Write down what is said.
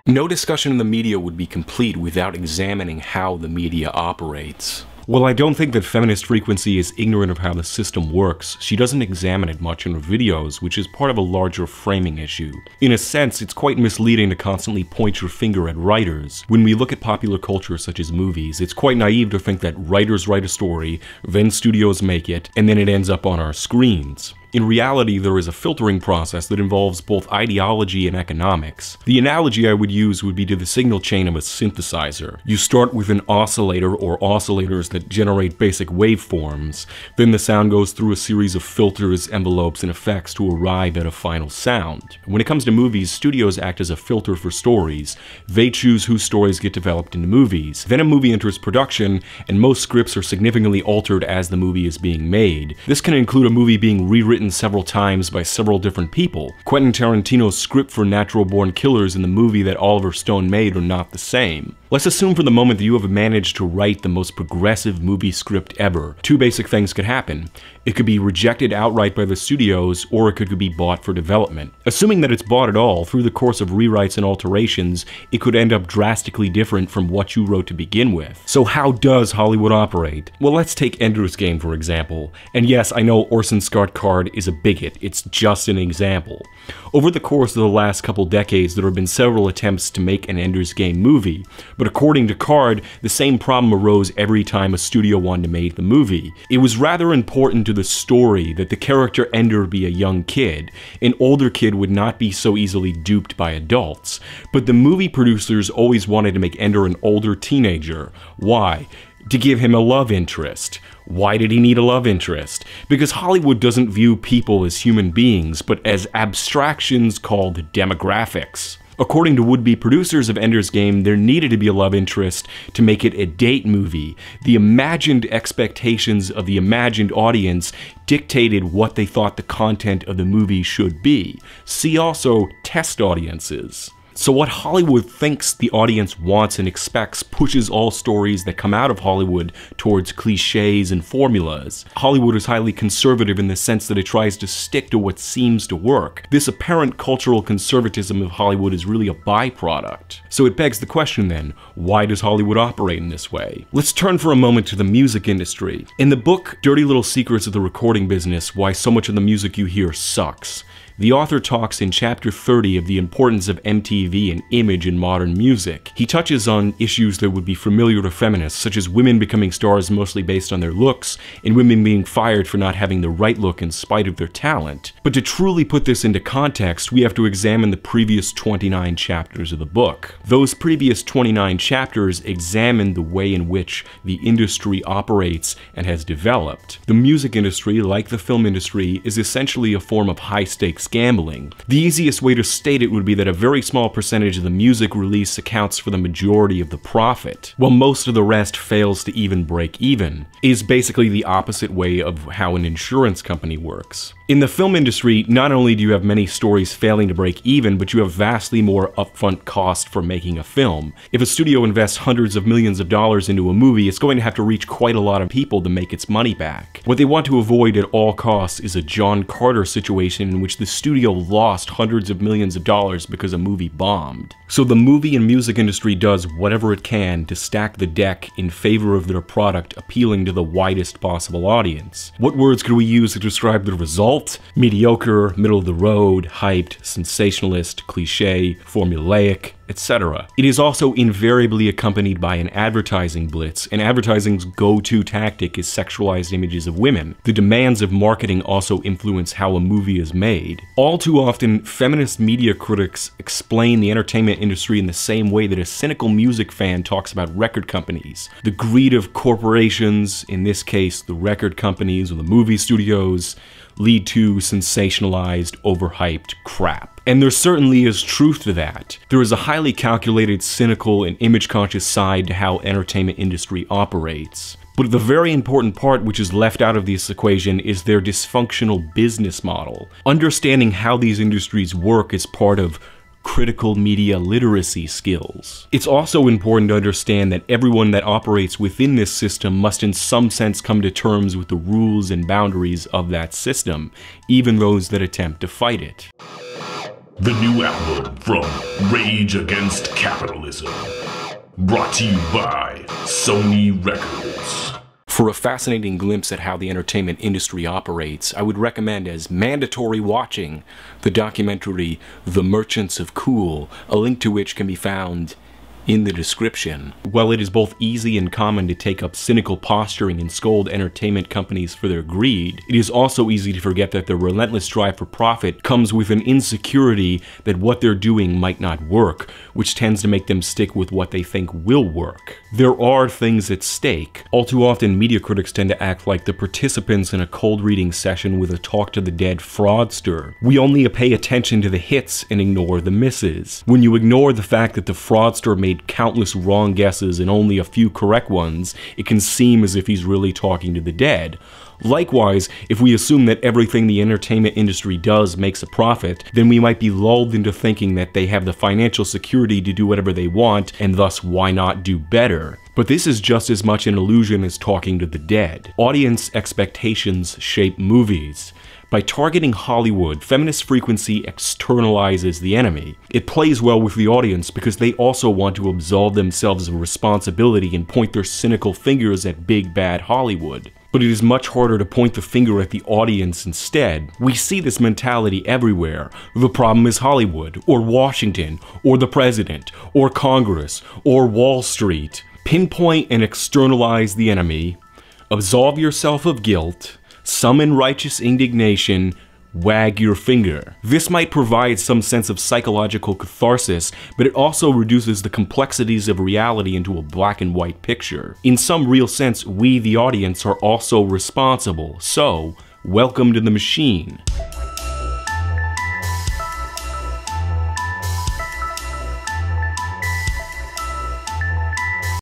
No discussion in the media would be complete without examining how the media operates. While I don't think that feminist Frequency is ignorant of how the system works, she doesn't examine it much in her videos, which is part of a larger framing issue. In a sense, it's quite misleading to constantly point your finger at writers. When we look at popular culture such as movies, it's quite naive to think that writers write a story, then studios make it, and then it ends up on our screens. In reality, there is a filtering process that involves both ideology and economics. The analogy I would use would be to the signal chain of a synthesizer. You start with an oscillator or oscillators that generate basic waveforms. Then the sound goes through a series of filters, envelopes, and effects to arrive at a final sound. When it comes to movies, studios act as a filter for stories. They choose whose stories get developed into movies. Then a movie enters production, and most scripts are significantly altered as the movie is being made. This can include a movie being rewritten several times by several different people. Quentin Tarantino's script for Natural Born Killers and the movie that Oliver Stone made are not the same. Let's assume for the moment that you have managed to write the most progressive movie script ever. Two basic things could happen. It could be rejected outright by the studios, or it could be bought for development. Assuming that it's bought at all, through the course of rewrites and alterations, it could end up drastically different from what you wrote to begin with. So how does Hollywood operate? Well, let's take Ender's Game for example. And yes, I know Orson Scott Card is a bigot, it's just an example. Over the course of the last couple decades, there have been several attempts to make an Ender's Game movie, but according to Card, the same problem arose every time a studio wanted to make the movie. It was rather important to the story that the character Ender be a young kid. An older kid would not be so easily duped by adults, but the movie producers always wanted to make Ender an older teenager. Why? To give him a love interest. Why did he need a love interest? Because Hollywood doesn't view people as human beings, but as abstractions called demographics. According to would-be producers of Ender's Game, there needed to be a love interest to make it a date movie. The imagined expectations of the imagined audience dictated what they thought the content of the movie should be. See also test audiences. So what Hollywood thinks the audience wants and expects pushes all stories that come out of Hollywood towards cliches and formulas. Hollywood is highly conservative in the sense that it tries to stick to what seems to work. This apparent cultural conservatism of Hollywood is really a byproduct. So it begs the question then, why does Hollywood operate in this way? Let's turn for a moment to the music industry. In the book, Dirty Little Secrets of the Recording Business, Why So Much of the Music You Hear Sucks, the author talks in chapter 30 of the importance of MTV and image in modern music. He touches on issues that would be familiar to feminists, such as women becoming stars mostly based on their looks, and women being fired for not having the right look in spite of their talent. But to truly put this into context, we have to examine the previous 29 chapters of the book. Those previous 29 chapters examine the way in which the industry operates and has developed. The music industry, like the film industry, is essentially a form of high-stakes gambling. The easiest way to state it would be that a very small percentage of the music release accounts for the majority of the profit, while most of the rest fails to even break even. It is basically the opposite way of how an insurance company works. In the film industry, not only do you have many stories failing to break even, but you have vastly more upfront cost for making a film. If a studio invests hundreds of millions of dollars into a movie, it's going to have to reach quite a lot of people to make its money back. What they want to avoid at all costs is a John Carter situation in which the studio lost hundreds of millions of dollars because a movie bombed. So the movie and music industry does whatever it can to stack the deck in favor of their product appealing to the widest possible audience. What words could we use to describe the result? Mediocre, middle of the road, hyped, sensationalist, cliche, formulaic, etc. It is also invariably accompanied by an advertising blitz, and advertising's go-to tactic is sexualized images of women. The demands of marketing also influence how a movie is made. All too often, feminist media critics explain the entertainment industry in the same way that a cynical music fan talks about record companies. The greed of corporations, in this case the record companies or the movie studios, lead to sensationalized, overhyped crap. And there certainly is truth to that. There is a highly calculated, cynical, and image-conscious side to how entertainment industry operates. But the very important part which is left out of this equation is their dysfunctional business model. Understanding how these industries work is part of critical media literacy skills. It's also important to understand that everyone that operates within this system must in some sense come to terms with the rules and boundaries of that system, even those that attempt to fight it. The new album from Rage Against Capitalism. Brought to you by Sony Records. For a fascinating glimpse at how the entertainment industry operates, I would recommend as mandatory watching the documentary The Merchants of Cool, a link to which can be found in the description. While it is both easy and common to take up cynical posturing and scold entertainment companies for their greed, it is also easy to forget that their relentless drive for profit comes with an insecurity that what they're doing might not work, which tends to make them stick with what they think will work. There are things at stake. All too often, media critics tend to act like the participants in a cold reading session with a talk to the dead fraudster. We only pay attention to the hits and ignore the misses. When you ignore the fact that the fraudster made countless wrong guesses and only a few correct ones, it can seem as if he's really talking to the dead. Likewise, if we assume that everything the entertainment industry does makes a profit, then we might be lulled into thinking that they have the financial security to do whatever they want, and thus why not do better? But this is just as much an illusion as talking to the dead. Audience expectations shape movies. By targeting Hollywood, feminist frequency externalizes the enemy. It plays well with the audience because they also want to absolve themselves of responsibility and point their cynical fingers at big bad Hollywood. But it is much harder to point the finger at the audience instead. We see this mentality everywhere. The problem is Hollywood, or Washington, or the president, or Congress, or Wall Street. Pinpoint and externalize the enemy, absolve yourself of guilt, summon righteous indignation, wag your finger. This might provide some sense of psychological catharsis, but it also reduces the complexities of reality into a black and white picture. In some real sense, we, the audience, are also responsible. So, welcome to the machine.